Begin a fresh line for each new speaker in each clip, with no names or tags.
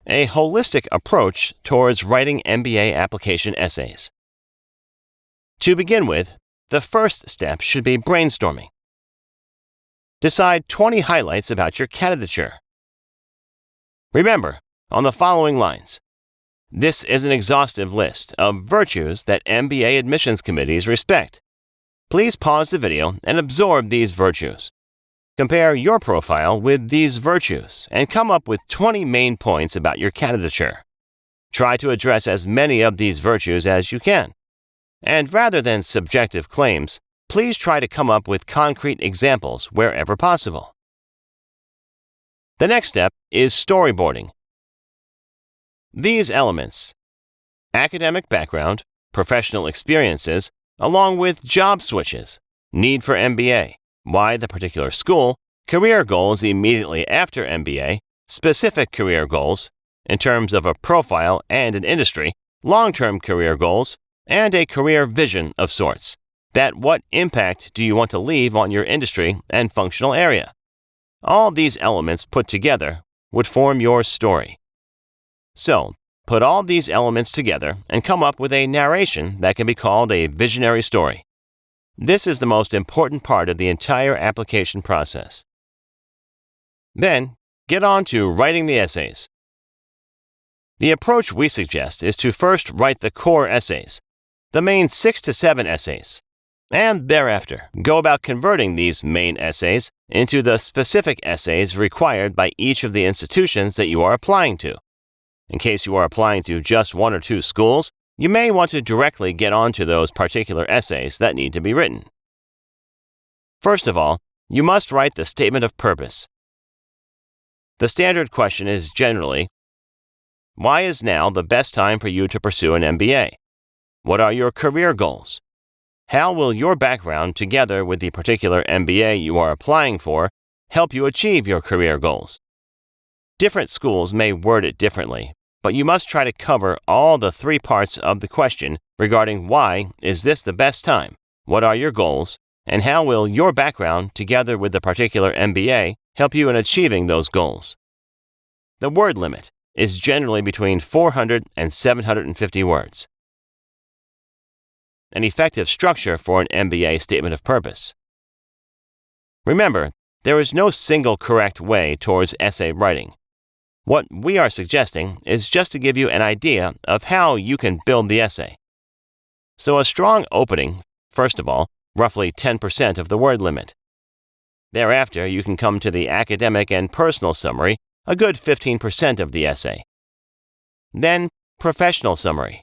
a holistic approach towards writing MBA application essays. To begin with, the first step should be brainstorming. Decide 20 highlights about your candidature. Remember, on the following lines, this is an exhaustive list of virtues that MBA admissions committees respect. Please pause the video and absorb these virtues. Compare your profile with these virtues and come up with 20 main points about your candidature. Try to address as many of these virtues as you can. And rather than subjective claims, please try to come up with concrete examples wherever possible. The next step is storyboarding. These elements, academic background, professional experiences, along with job switches, need for MBA, why the particular school, career goals immediately after MBA, specific career goals in terms of a profile and an industry, long-term career goals, and a career vision of sorts. What impact do you want to leave on your industry and functional area? All these elements put together would form your story. So, put all these elements together and come up with a narration that can be called a visionary story. This is the most important part of the entire application process. Then, get on to writing the essays. The approach we suggest is to first write the core essays, the main 6 to 7 essays, and thereafter go about converting these main essays into the specific essays required by each of the institutions that you are applying to. In case you are applying to just 1 or 2 schools, you may want to directly get onto those particular essays that need to be written. First of all, you must write the statement of purpose. The standard question is generally, why is now the best time for you to pursue an MBA? What are your career goals? How will your background, together with the particular MBA you are applying for, help you achieve your career goals? Different schools may word it differently, but you must try to cover all the 3 parts of the question regarding why is this the best time, what are your goals, and how will your background, together with the particular MBA, help you in achieving those goals. The word limit is generally between 400 and 750 words. An effective structure for an MBA statement of purpose. Remember, there is no single correct way towards essay writing. What we are suggesting is just to give you an idea of how you can build the essay. So a strong opening, first of all, roughly 10% of the word limit. Thereafter, you can come to the academic and personal summary, a good 15% of the essay. Then, professional summary,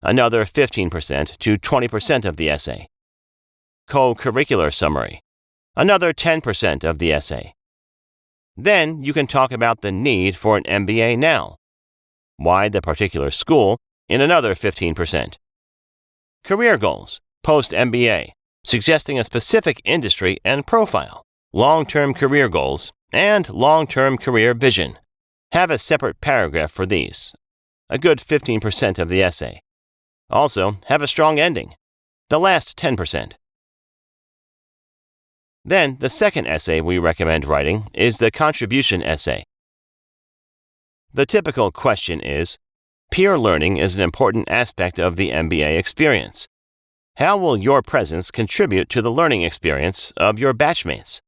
another 15% to 20% of the essay. Co-curricular summary, another 10% of the essay. Then you can talk about the need for an MBA now. Why the particular school in another 15%. Career goals, post-MBA, suggesting a specific industry and profile. Long-term career goals, and long-term career vision. Have a separate paragraph for these. A good 15% of the essay. Also, have a strong ending. The last 10%. Then, the second essay we recommend writing is the contribution essay. The typical question is, peer learning is an important aspect of the MBA experience. How will your presence contribute to the learning experience of your batchmates?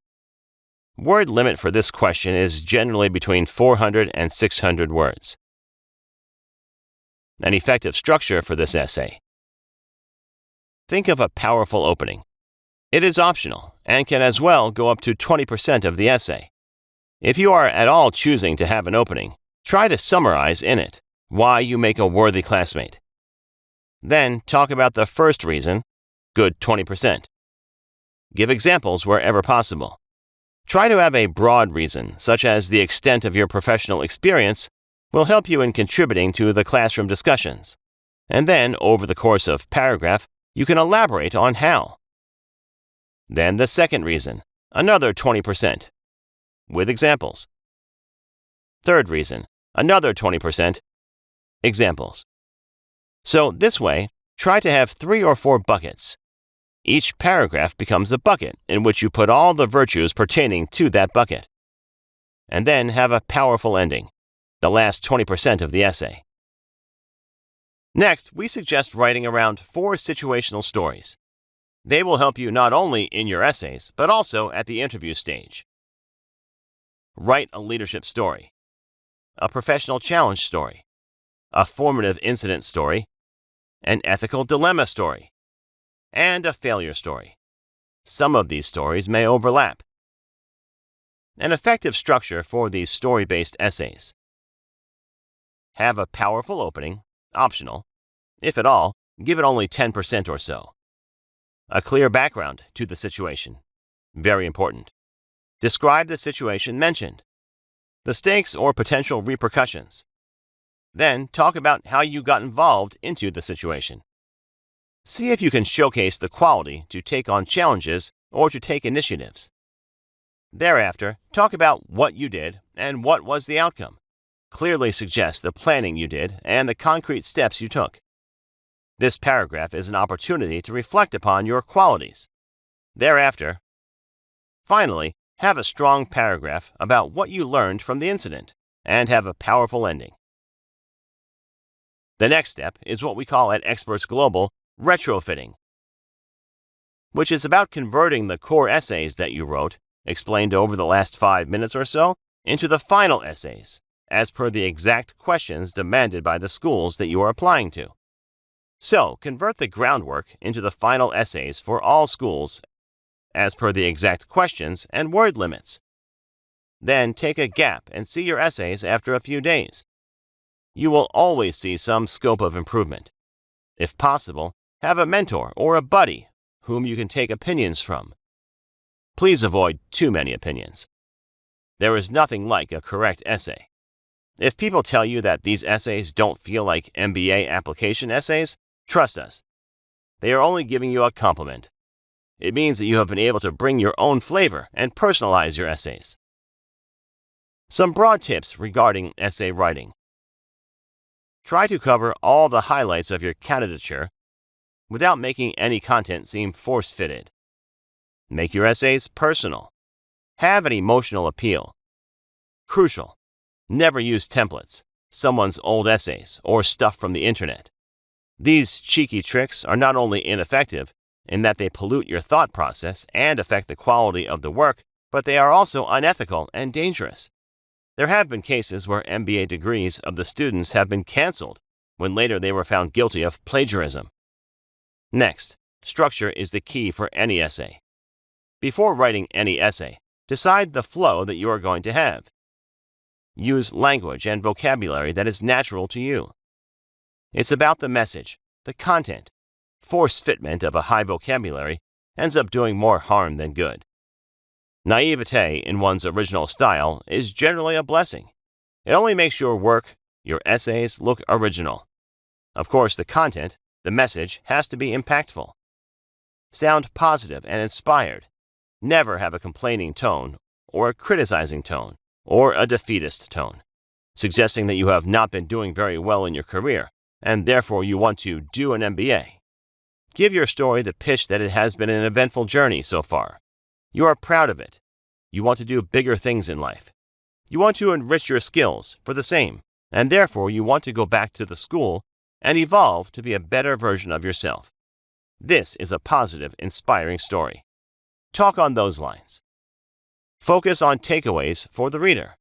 Word limit for this question is generally between 400 and 600 words. An effective structure for this essay. Think of a powerful opening. It is optional and can as well go up to 20% of the essay. If you are at all choosing to have an opening, try to summarize in it why you make a worthy classmate. Then talk about the first reason, good 20%. Give examples wherever possible. Try to have a broad reason, such as the extent of your professional experience, will help you in contributing to the classroom discussions. And then, over the course of paragraph, you can elaborate on how. Then the second reason, another 20%, with examples. Third reason, another 20%, examples. So this way, try to have 3 or 4 buckets. Each paragraph becomes a bucket in which you put all the virtues pertaining to that bucket. And then have a powerful ending. the last 20% of the essay. Next, we suggest writing around 4 situational stories. They will help you not only in your essays, but also at the interview stage. Write a leadership story, a professional challenge story, a formative incident story, an ethical dilemma story, and a failure story. Some of these stories may overlap. An effective structure for these story-based essays. Have a powerful opening, optional. If at all, give it only 10% or so. A clear background to the situation. Very important. Describe the situation mentioned, the stakes or potential repercussions. Then talk about how you got involved into the situation. See if you can showcase the quality to take on challenges or to take initiatives. Thereafter, talk about what you did and what was the outcome. Clearly suggest the planning you did and the concrete steps you took. This paragraph is an opportunity to reflect upon your qualities. Thereafter, finally, have a strong paragraph about what you learned from the incident and have a powerful ending. The next step is what we call at Experts Global retrofitting, which is about converting the core essays that you wrote, explained over the last 5 minutes or so, into the final essays, as per the exact questions demanded by the schools that you are applying to. So, convert the groundwork into the final essays for all schools as per the exact questions and word limits. Then take a gap and see your essays after a few days. You will always see some scope of improvement. If possible, have a mentor or a buddy whom you can take opinions from. Please avoid too many opinions. There is nothing like a correct essay. If people tell you that these essays don't feel like MBA application essays, trust us. They are only giving you a compliment. It means that you have been able to bring your own flavor and personalize your essays. Some broad tips regarding essay writing. Try to cover all the highlights of your candidature without making any content seem force-fitted. Make your essays personal. Have an emotional appeal. Crucial. Never use templates, someone's old essays, or stuff from the internet. These cheeky tricks are not only ineffective in that they pollute your thought process and affect the quality of the work, but they are also unethical and dangerous. There have been cases where MBA degrees of the students have been canceled when later they were found guilty of plagiarism. Next, structure is the key for any essay. Before writing any essay, decide the flow that you are going to have. Use language and vocabulary that is natural to you. It's about the message, the content. Force fitment of a high vocabulary ends up doing more harm than good. Naivete in one's original style is generally a blessing. It only makes your work, your essays, look original. Of course, the content, the message, has to be impactful. Sound positive and inspired. Never have a complaining tone, or a criticizing tone, or a defeatist tone, suggesting that you have not been doing very well in your career, and therefore you want to do an MBA. Give your story the pitch that it has been an eventful journey so far. You are proud of it. You want to do bigger things in life. You want to enrich your skills for the same, and therefore you want to go back to the school and evolve to be a better version of yourself. This is a positive, inspiring story. Talk on those lines. Focus on takeaways for the reader.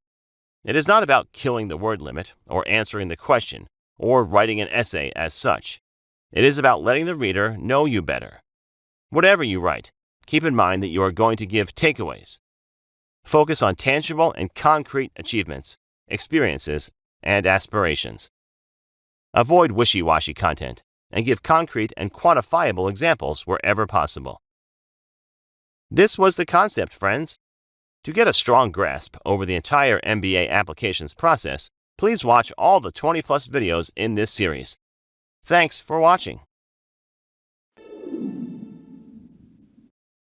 It is not about killing the word limit or answering the question or writing an essay as such. It is about letting the reader know you better. Whatever you write, keep in mind that you are going to give takeaways. Focus on tangible and concrete achievements, experiences, and aspirations. Avoid wishy-washy content and give concrete and quantifiable examples wherever possible. This was the concept, friends. To get a strong grasp over the entire MBA applications process, please watch all the 20+ videos in this series. Thanks for watching.